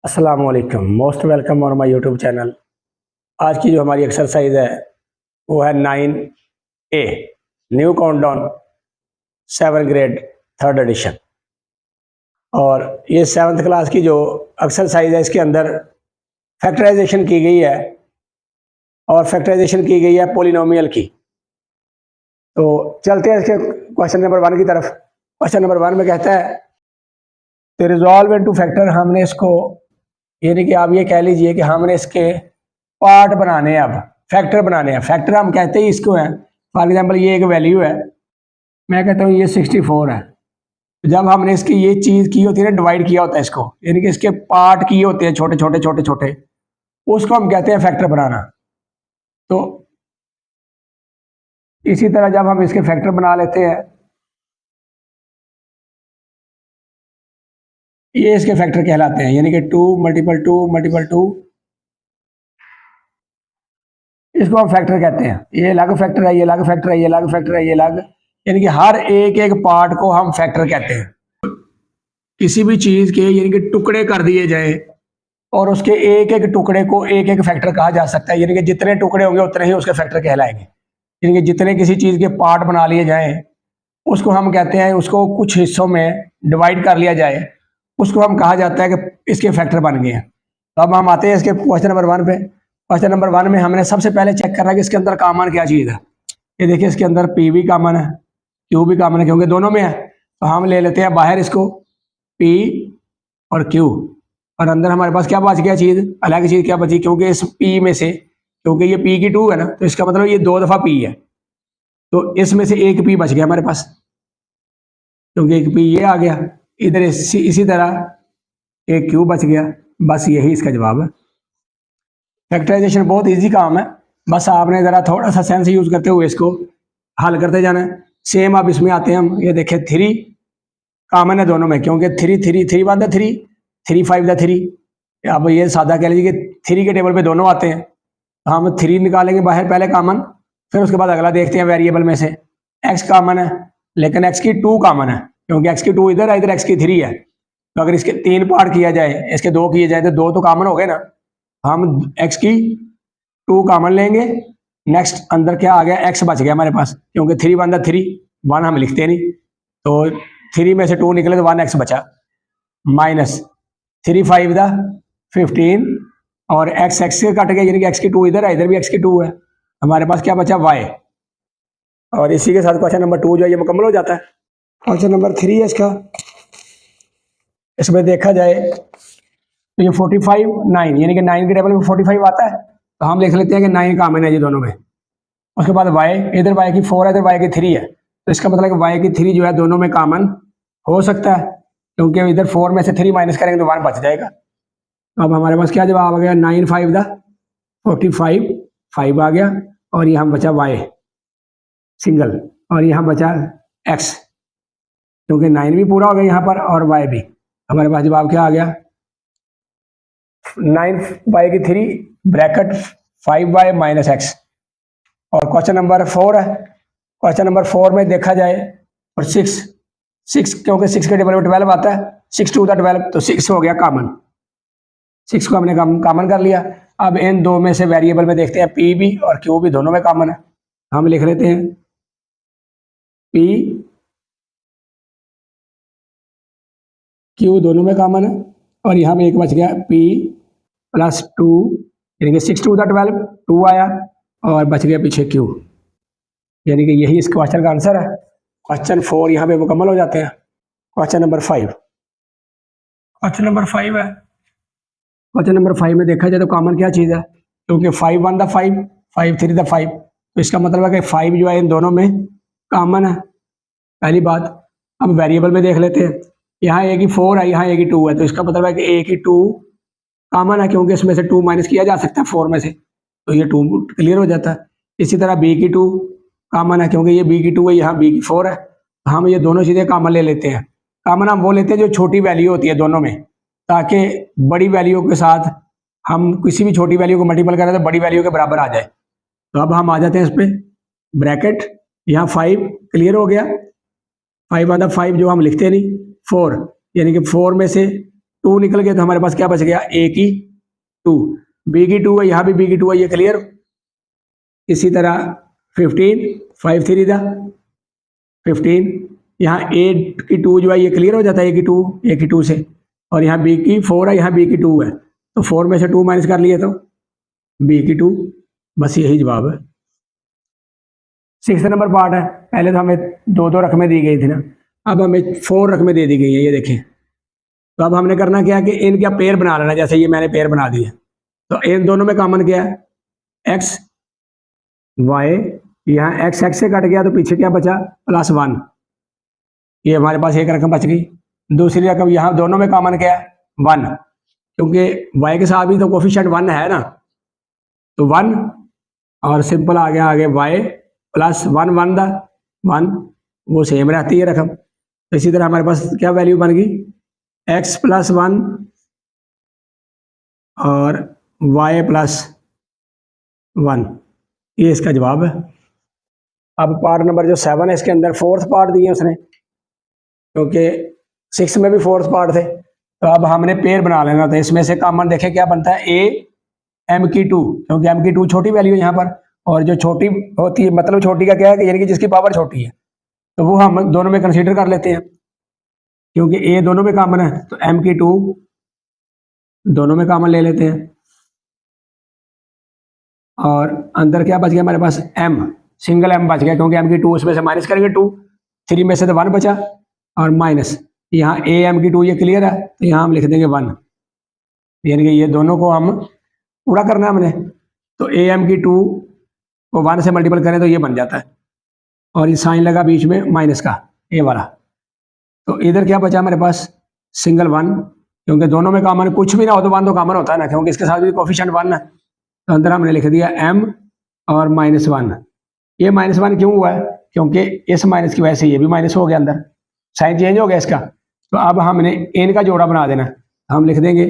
अस्सलाम वालेकुम, most welcome on my YouTube channel. आज की जो हमारी एक्सरसाइज है वो है 9A new countdown 7 grade 3rd addition. और ये 7th क्लास की जो एक्सरसाइज है इसके अंदर फैक्टराइजेशन की गई है और फैक्टराइजेशन की गई है पॉलिनोमियल की। तो चलते हैं इसके क्वेश्चन नंबर 1 की तरफ। क्वेश्चन नंबर 1 में कहता है तो रिजॉल्व इनटू फैक्टर, हमने इसको यानी कि आप ये कह लीजिए कि हमने इसके पार्ट बनाने हैं, अब फैक्टर बनाने हैं। फैक्टर हम कहते ही इसको है, फॉर एग्जांपल ये एक वैल्यू है, मैं कहता हूँ ये 64 है। जब हमने इसकी ये चीज़ की होती है ना, डिवाइड किया होता है इसको, यानी कि इसके पार्ट किए होते हैं छोटे छोटे छोटे छोटे, उसको हम कहते हैं फैक्टर बनाना। तो इसी तरह जब हम इसके फैक्टर बना लेते हैं, ये इसके फैक्टर कहलाते हैं, यानी कि 2 मल्टीपल 2 मल्टीपल 2, इसको हम फैक्टर कहते हैं। ये अलग फैक्टर है, ये अलग फैक्टर है, ये अलग फैक्टर है, ये अलग, यानी कि हर एक एक पार्ट को हम फैक्टर कहते हैं। किसी भी चीज के यानी कि टुकड़े कर दिए जाए और उसके एक एक टुकड़े को एक एक फैक्टर कहा जा सकता है, यानी कि जितने टुकड़े होंगे उतने ही उसके फैक्टर कहलाएंगे। यानी कि जितने किसी चीज के पार्ट बना लिए जाएं उसको हम कहते हैं, उसको कुछ हिस्सों में डिवाइड कर लिया जाए, उसको हम कहा जाता है कि इसके फैक्टर बन गए हैं। तो अब हम आते हैं इसके क्वेश्चन नंबर 1 पे। क्वेश्चन नंबर 1 में हमने सबसे पहले चेक करना है कि इसके अंदर कॉमन क्या चीज़ है। ये देखिए इसके अंदर P भी कॉमन है, Q भी कॉमन है, क्योंकि दोनों में है। तो हम ले लेते हैं बाहर इसको P और Q, और अंदर हमारे पास क्या बच गया चीज़, अलग चीज़ क्या बची, क्योंकि इस P में से, क्योंकि ये P की 2 है ना, तो इसका मतलब ये 2 दफ़ा P है, तो इसमें से एक P बच गया हमारे पास, क्योंकि एक P ये आ गया इधर। इसी तरह एक Q बच गया। बस यही इसका जवाब है। फैक्टराइजेशन बहुत इजी काम है, बस आपने ज़रा थोड़ा सा सेंस यूज़ करते हुए इसको हल करते जाना है। सेम अब इसमें आते हैं हम, ये देखें 3 कॉमन है दोनों में, क्योंकि 3 3 3 1 3 3 5 3। अब ये सादा कह लीजिए कि 3 के टेबल पे दोनों आते हैं, तो हम 3 निकालेंगे बाहर पहले कॉमन, फिर उसके बाद अगला देखते हैं वेरिएबल में से। x कॉमन है, लेकिन x की 2 कॉमन है, क्योंकि x की 2 इधर है, इधर x की 3 है। तो अगर इसके 3 पार्ट किया जाए, इसके 2 किए जाए, तो 2 तो कॉमन हो गए ना। हम x की 2 कॉमन लेंगे, नेक्स्ट अंदर क्या आ गया, x बच गया हमारे पास, क्योंकि 3 1 3 1 हम लिखते नहीं, तो 3 में से 2 निकले तो 1 x बचा, माइनस 3 5 15, और x से कट गया, यानी कि x की 2 इधर है, इधर भी x की 2 है, हमारे पास क्या बचा y। और इसी के साथ क्वेश्चन नंबर 2 जो है ये मुकम्मल हो जाता है। क्वेश्चन नंबर 3 है इसका। इसमें देखा जाए तो ये 45 9, यानी कि 9 के टेबल में 45 आता है, तो हम लिख लेते हैं कि 9 कॉमन है जी दोनों में। उसके बाद y, इधर y की 4 है, इधर y की 3 है, तो इसका मतलब कि y की 3 जो है दोनों में कॉमन हो सकता है, क्योंकि इधर 4 में से 3 माइनस करेंगे तो 1 बच जाएगा। तो अब हमारे पास क्या जवाब आ गया, 9 5 45 5 आ गया, और यहाँ बचा y सिंगल, और यहाँ बचा x, क्योंकि 9 भी पूरा हो गया यहाँ पर और y भी। हमारे पास जवाब क्या आ गया, 9y की 3 ब्रैकेट 5y माइनस x। और क्वेश्चन नंबर 4 है। क्वेश्चन नंबर 4 में देखा जाए और 6 क्योंकि 6 के टेबल में 12 आता है, 6 2 12, तो 6 हो गया कॉमन, 6 को हमने कॉमन कर लिया। अब इन दो में से वेरिएबल में देखते हैं, P भी और Q भी दोनों में कॉमन है, हम लिख लेते हैं P Q दोनों में कॉमन है, और यहाँ में एक बच गया P प्लस 2, यानी कि 6 2 12 2 आया, और बच गया पीछे Q, यानी कि यही इस क्वेश्चन का आंसर है। क्वेश्चन 4 यहाँ पे मुकम्मल हो जाते हैं। Question number 5। क्वेश्चन नंबर 5 है। क्वेश्चन नंबर 5 में देखा जाए तो कॉमन क्या चीज़ है, क्योंकि 5 1 5 5 3 5, तो इसका मतलब है कि 5 जो है इन दोनों में कॉमन है, पहली बात। अब वेरिएबल में देख लेते हैं, यहाँ a की 4 है, यहाँ a की 2 है, तो इसका मतलब है कि a की 2 कॉमन है, क्योंकि इसमें से 2 माइनस किया जा सकता है 4 में से, तो ये 2 क्लियर हो जाता है। इसी तरह b की 2 कॉमन है, क्योंकि ये b की 2 है, यहाँ b की 4 है, हम ये दोनों चीज़ें कॉमन ले लेते हैं। कॉमन हम वो लेते हैं जो छोटी वैल्यू होती है दोनों में, ताकि बड़ी वैल्यू के साथ हम किसी भी छोटी वैल्यू को मल्टीपल करें तो बड़ी वैल्यू के बराबर आ जाए। तो अब हम आ जाते हैं इस पर, ब्रैकेट, यहाँ 5 क्लियर हो गया, 5 5 जो हम लिखते नहीं, 4, यानी कि 4 में से 2 निकल गया तो हमारे पास क्या बच गया, ए की 2, बी की 2 है, यहाँ भी बी की 2 है, ये क्लियर। इसी तरह 15, 5 3 दा 15, यहाँ ए की 2 जो है ये क्लियर हो जाता है, ए की 2 से, और यहाँ बी की 4 है, यहाँ बी की 2 है, तो 4 में से 2 माइनस कर लिए तो बी की 2, बस यही जवाब है। 6 नंबर पार्ट है, पहले तो हमें 2 रकमें दी गई थी ना, अब हमें 4 रकमें दे दी गई है, ये देखें। तो अब हमने करना क्या है कि इनका पेयर बना लेना, जैसे ये मैंने पेयर बना दिया, तो इन दोनों में कॉमन क्या है, एक्स वाई, यहाँ एक्स एक्स से कट गया तो पीछे क्या बचा, +1, ये हमारे पास एक रकम बच गई। दूसरी रकम यहाँ दोनों में कॉमन क्या है, 1, क्योंकि वाई के साथ भी तो कोफिशिएंट 1 है ना, तो 1, और सिंपल आ गया आगे वाई +1 1 दा 1, वो सेम रहती है रकम। तो इसी तरह हमारे पास क्या वैल्यू बन गई, x +1 और y +1, ये इसका जवाब है। अब पार्ट नंबर जो 7 है, इसके अंदर 4th पार्ट दिए उसने, क्योंकि 6 में भी 4th पार्ट थे, तो अब हमने पेयर बना लेना था। इसमें से कॉमन देखें क्या बनता है, a m की 2, क्योंकि m की 2 छोटी वैल्यू है यहाँ पर, और जो छोटी होती है, मतलब छोटी का क्या है कि यानी कि जिसकी पावर छोटी है, तो वो हम दोनों में कंसीडर कर लेते हैं, क्योंकि a दोनों में कॉमन है, तो m की 2 दोनों में कॉमन ले लेते हैं, और अंदर क्या बच गया हमारे पास, m, सिंगल m बच गया, क्योंकि m की 2 उसमें से माइनस करेंगे 2, 3 में से तो 1 बचा, और माइनस यहाँ a m की 2 ये क्लियर है, तो यहाँ हम लिख देंगे 1, यानी कि ये दोनों को हम पूरा करना है हमने, तो a m की 2 को 1 से मल्टीपल करें तो ये बन जाता है, और ये साइन लगा बीच में माइनस का, ए वाला, तो इधर क्या बचा हमारे पास, सिंगल 1, क्योंकि दोनों में कॉमन, कुछ भी ना हो तो 1 तो कॉमन होता है ना, क्योंकि इसके साथ भी कोफिशिएंट 1 है, तो अंदर हमने लिख दिया m और -1। ये -1 क्यों हुआ है, क्योंकि इस माइनस की वजह से ये भी माइनस हो गया, अंदर साइन चेंज हो गया इसका, तो अब हमने इनका जोड़ा बना देना, हम लिख देंगे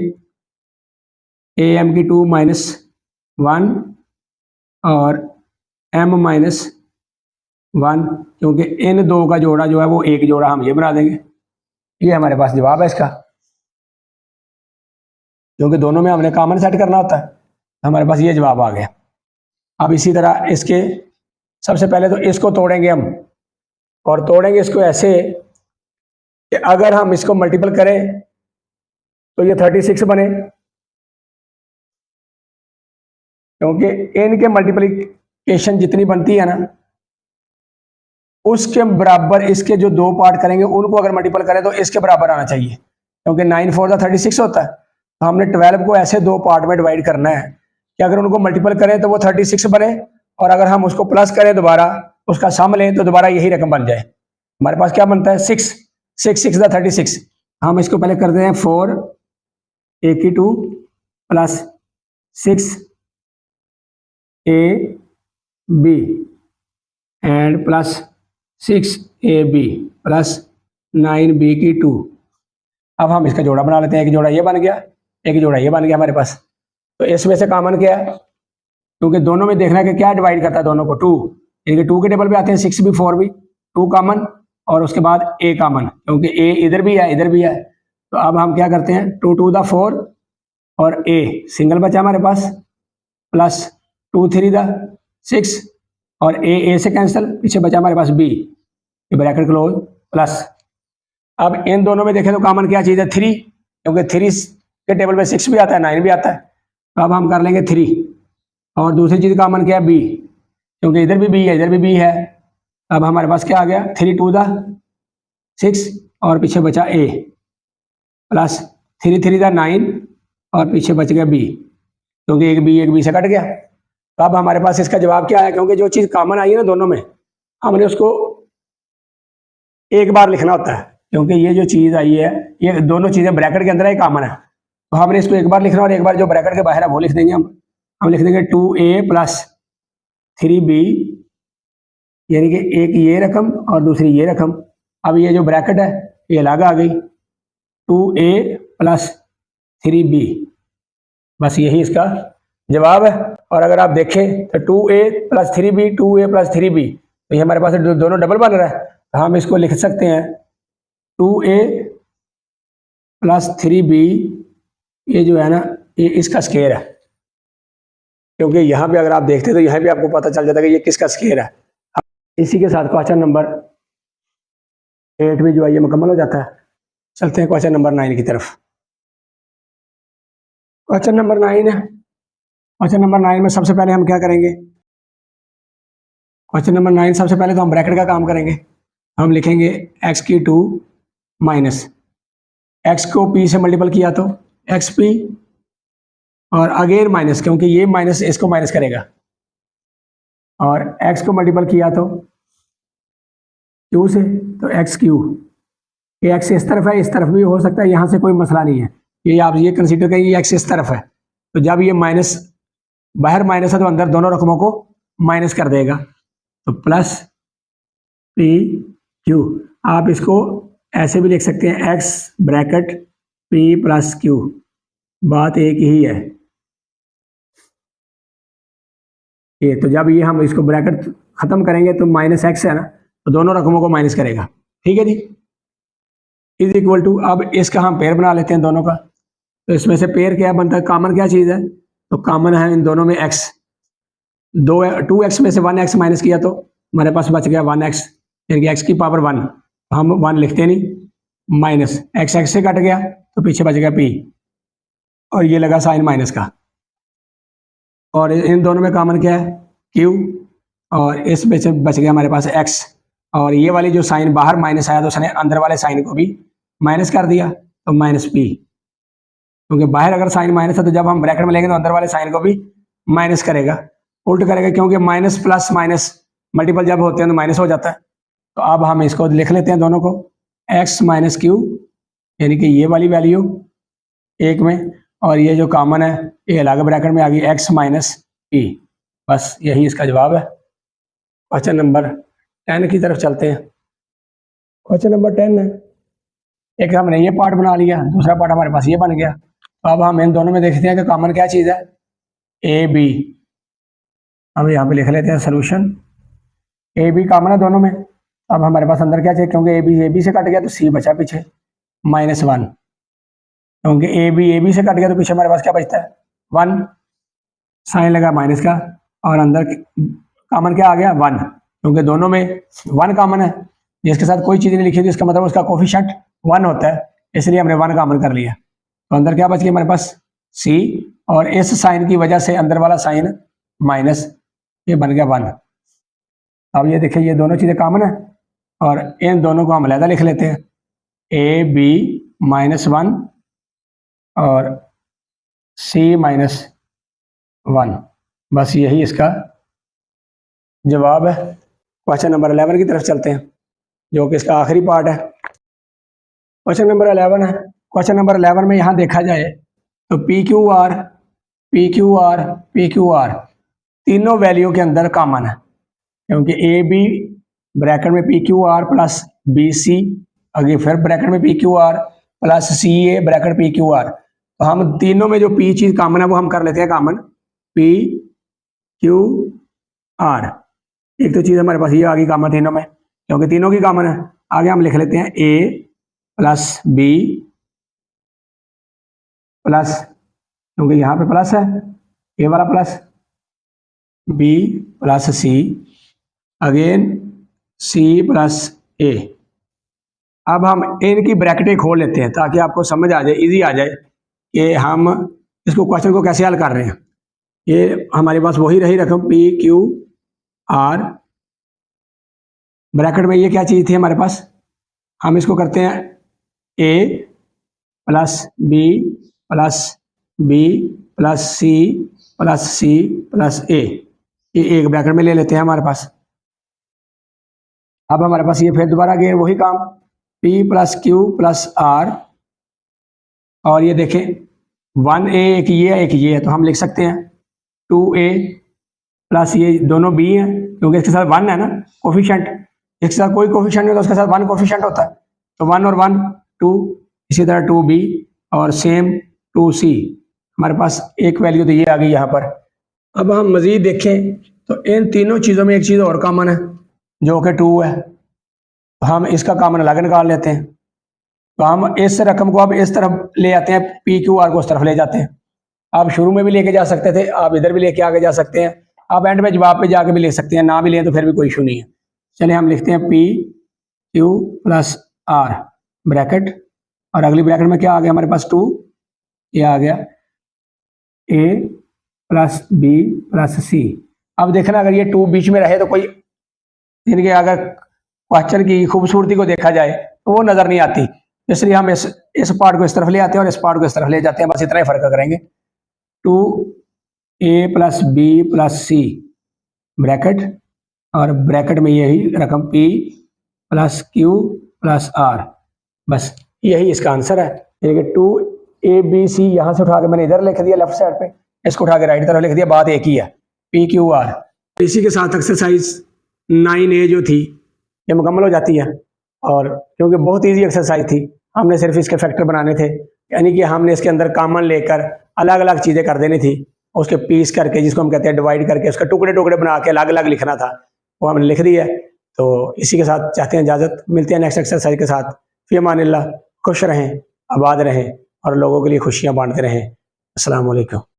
am की 2 -1 और m -1, क्योंकि इन दो का जोड़ा जो है वो एक जोड़ा हम ये बना देंगे, ये हमारे पास जवाब है इसका, क्योंकि दोनों में हमने कॉमन सेट करना होता है, हमारे पास ये जवाब आ गया। अब इसी तरह इसके सबसे पहले तो इसको तोड़ेंगे हम, और तोड़ेंगे इसको ऐसे कि अगर हम इसको मल्टीपल करें तो ये 36 बने, क्योंकि इनके मल्टीप्लिकेशन जितनी बनती है ना, उसके बराबर इसके जो 2 पार्ट करेंगे उनको अगर मल्टीपल करें तो इसके बराबर आना चाहिए, क्योंकि 9 4 36 होता है, तो हमने 12 को ऐसे 2 पार्ट में डिवाइड करना है कि अगर उनको मल्टीपल करें तो वो 36 बने, और अगर हम उसको प्लस करें दोबारा, उसका सम लें तो दोबारा यही रकम बन जाए। हमारे पास क्या बनता है, 6 6 6 36। हम इसको पहले करते हैं 4 a की 2 plus 6 a b and plus 6 a b plus 9 b की 2। अब हम इसका जोड़ा बना लेते हैं, एक जोड़ा ये बन गया, एक जोड़ा ये बन गया हमारे पास। तो इसमें से कॉमन क्या है, क्योंकि दोनों में देखना है कि क्या डिवाइड करता है दोनों को, 2, यानी कि 2 के टेबल पे आते हैं 6 भी 4 भी, 2 कॉमन और उसके बाद a कॉमन, क्योंकि a इधर भी है इधर भी है, तो अब हम क्या करते हैं 2 2 दा 4 और a सिंगल बचा हमारे पास, प्लस 2 3 दा 6 और a से कैंसिल, पीछे बचा हमारे पास b, ये ब्रैकेट क्लोज, प्लस अब इन दोनों में देखें तो कॉमन क्या चीज़ है, 3, क्योंकि 3 के टेबल में 6 भी आता है 9 भी आता है, तो अब हम कर लेंगे 3, और दूसरी चीज़ कॉमन क्या है, b, क्योंकि इधर भी b है इधर भी b है। अब हमारे पास क्या आ गया, 3 2 दा 6 और पीछे बचा a, प्लस 3 3 दा 9 और पीछे बच गया b, क्योंकि एक b से कट गया। तो अब हमारे पास इसका जवाब क्या है, क्योंकि जो चीज़ कॉमन आई है ना दोनों में, हमने उसको एक बार लिखना होता है, क्योंकि ये जो चीज़ आई है ये दोनों चीज़ें ब्रैकेट के अंदर है कॉमन है, तो हमने इसको एक बार लिखना और एक बार जो ब्रैकेट के बाहर है वो लिख देंगे। हम लिख देंगे 2a प्लस 3b, यानी कि एक ये रकम और दूसरी ये रकम। अब ये जो ब्रैकेट है ये अलग आ गई, 2a प्लस 3b, बस यही इसका जवाब है। और अगर आप देखें तो 2a plus 3b 2a plus 3b, तो ये हमारे पास दोनों डबल बन रहा है, तो हम इसको लिख सकते हैं 2a प्लस 3b, ये जो है ना ये इसका स्क्वायर है, क्योंकि यहाँ पे अगर आप देखते हैं तो यहाँ भी आपको पता चल जाता है कि ये किसका स्क्वायर है। इसी के साथ क्वेश्चन नंबर 8 भी जो है ये मुकम्मल हो जाता है। चलते हैं क्वेश्चन नंबर 9 की तरफ। क्वेश्चन नंबर 9 है। क्वेश्चन नंबर 9 में सबसे पहले हम क्या करेंगे, क्वेश्चन नंबर 9 सबसे पहले तो हम ब्रैकेट का काम करेंगे। हम लिखेंगे x की 2 माइनस x को p से मल्टीपल किया तो xp, और अगेन माइनस, क्योंकि ये माइनस इसको माइनस करेगा, और x को मल्टीपल किया तो q से, तो एक्स क्यू। ये x इस तरफ है, इस तरफ भी हो सकता है, यहाँ से कोई मसला नहीं है। ये आप ये कंसीडर करें ये x इस तरफ है, तो जब ये माइनस बाहर माइनस है तो अंदर दोनों रकमों को माइनस कर देगा, तो प्लस पी क्यू। आप इसको ऐसे भी लिख सकते हैं x bracket p plus Q, बात एक ही है। ये तो जब ये हम इसको ब्रैकेट खत्म करेंगे तो माइनस एक्स है ना, तो दोनों रकमों को माइनस करेगा, ठीक है जी। इज इक्वल टू, अब इसका हम पेयर बना लेते हैं दोनों का। तो इसमें से पेयर क्या बनता है, कॉमन क्या चीज़ है, तो कॉमन है इन दोनों में x। 2x में से 1x माइनस किया तो हमारे पास बच गया 1x, यानी कि x की पावर 1, हम 1 लिखते नहीं, माइनस x से कट गया तो पीछे बच गया p, और ये लगा साइन माइनस का। और इन दोनों में कॉमन क्या है, q, और इस में से बच गया हमारे पास x, और ये वाली जो साइन बाहर माइनस आया तो उसने अंदर वाले साइन को भी माइनस कर दिया, तो माइनस p, क्योंकि बाहर अगर साइन माइनस है तो जब हम ब्रैकेट में लेंगे तो अंदर वाले साइन को भी माइनस करेगा, उल्ट करेगा, क्योंकि माइनस प्लस माइनस मल्टीपल जब होते हैं तो माइनस हो जाता है। तो अब हम इसको लिख लेते हैं दोनों को, x माइनस क्यू, यानी कि ये वाली वैल्यू एक में, और ये जो कॉमन है ये अलग ब्रैकेट में आ गई x माइनस पी। बस यही इसका जवाब है। क्वेश्चन नंबर 10 की तरफ चलते हैं। क्वेश्चन नंबर 10 है, एक हमने ये पार्ट बना लिया, दूसरा पार्ट हमारे पास ये बन गया। अब हम इन दोनों में देखते हैं कि कॉमन क्या चीज़ है, ए बी। हम यहाँ पे लिख लेते हैं सोल्यूशन, ए बी कॉमन है दोनों में। अब हमारे पास अंदर क्या चाहिए, क्योंकि ए बी से कट गया तो सी बचा पीछे -1, क्योंकि ए बी से कट गया तो पीछे हमारे पास क्या बचता है 1, साइन लगा माइनस का, और अंदर कॉमन क्या आ गया 1, क्योंकि दोनों में 1 कॉमन है। जिसके साथ कोई चीज़ नहीं लिखी थी इसका मतलब उसका कोफिशिएंट 1 होता है, इसलिए हमने 1 कॉमन कर लिया। तो अंदर क्या बच गया हमारे पास सी, और इस साइन की वजह से अंदर वाला साइन माइनस, ये बन गया 1। अब ये देखिए ये दोनों चीज़ें कॉमन है, और इन दोनों को हम अलग लिख लेते हैं, ए बी -1 और सी -1। बस यही इसका जवाब है। क्वेश्चन नंबर 11 की तरफ चलते हैं, जो कि इसका आखिरी पार्ट है। क्वेश्चन नंबर 11 है। क्वेश्चन नंबर 11 में यहाँ देखा जाए तो p q r p q r p q r तीनों वैल्यू के अंदर कॉमन है, क्योंकि ए बी ब्रैकेट में p q r plus b c, आगे फिर ब्रैकेट में p q r plus c a bracket p q r. तो हम तीनों में जो पी चीज़ कॉमन है वो हम कर लेते हैं कॉमन, पी क्यू आर। एक तो चीज़ हमारे पास ये आ गई कॉमन तीनों में, क्योंकि तीनों की कॉमन है। आगे हम लिख लेते हैं ए प्लस बी प्लस, क्योंकि यहाँ पे प्लस है, ए वाला प्लस, बी प्लस सी, अगेन सी प्लस ए। अब हम इनकी ब्रैकेटें खोल लेते हैं ताकि आपको समझ आ जाए, इजी आ जाए कि हम इसको क्वेश्चन को कैसे हल कर रहे हैं। ये हमारे पास वही रही रकम पी क्यू आर, ब्रैकेट में ये क्या चीज़ थी हमारे पास, हम इसको करते हैं a plus b plus b plus c plus c plus a, ये एक ब्रैकेट में ले लेते हैं हमारे पास। अब हमारे पास ये फिर दोबारा गए वही काम, P plus q plus r, और ये देखें 1A एक ये है, तो हम लिख सकते हैं 2A प्लस ये दोनों B हैं, क्योंकि इसके साथ 1 है ना कोफिशिएंट, इसके साथ कोई कोफिशिएंट नहीं तो उसके साथ 1 कोफिशिएंट होता है, तो 1 और 1 2, इसी तरह 2B और सेम 2C। हमारे पास एक वैल्यू तो ये आ गई यहाँ पर। अब हम मज़ीद देखें तो इन तीनों चीज़ों में एक चीज़ और कॉमन है जो कि 2 है, तो हम इसका कॉमन अलग निकाल लेते हैं। तो हम इस रकम को अब इस तरफ ले आते हैं, पी क्यू आर को उस तरफ ले जाते हैं। आप शुरू में भी लेके जा सकते थे, आप इधर भी लेके आगे जा सकते हैं, आप एंड में जवाब पे जाके भी ले सकते हैं, ना भी लें तो फिर भी कोई इशू नहीं है। चलिए हम लिखते हैं p q plus r bracket, और अगली ब्रैकेट में क्या आ गया हमारे पास 2, ये आ गया ए प्लस बी प्लस सी। अब देखना अगर ये 2 बीच में रहे तो कोई, यानी कि अगर क्वेश्चन की खूबसूरती को देखा जाए तो वो नजर नहीं आती, इसलिए हम इस पार्ट को इस तरफ ले आते हैं और इस पार्ट को इस तरफ ले जाते हैं, बस इतना ही फर्क करेंगे। 2a plus b plus c bracket, और ब्रैकेट में यही रकम p plus q plus r, बस यही इसका आंसर है। यानी कि 2abc यहाँ से उठा के मैंने इधर लिख दिया लेफ्ट साइड पे, इसको उठा के राइट तरफ लिख दिया, बात एक ही है, पी क्यू आर। इसी के साथ एक्सरसाइज 9a जो थी ये मुकम्मल हो जाती है, और क्योंकि बहुत इजी एक्सरसाइज थी, हमने सिर्फ इसके फैक्टर बनाने थे, यानी कि हमने इसके अंदर कॉमन लेकर अलग अलग चीज़ें कर देनी थी, उसके पीस करके, जिसको हम कहते हैं डिवाइड करके, उसके टुकड़े टुकड़े बना के अलग अलग लिखना था, वो हमने लिख दिया। तो इसी के साथ चाहते हैं इजाज़त, मिलते हैं नेक्स्ट एक्सरसाइज के साथ। फी अमानिल्लाह, खुश रहें, आबाद रहें और लोगों के लिए खुशियाँ बांटते रहें। अस्सलाम वालेकुम।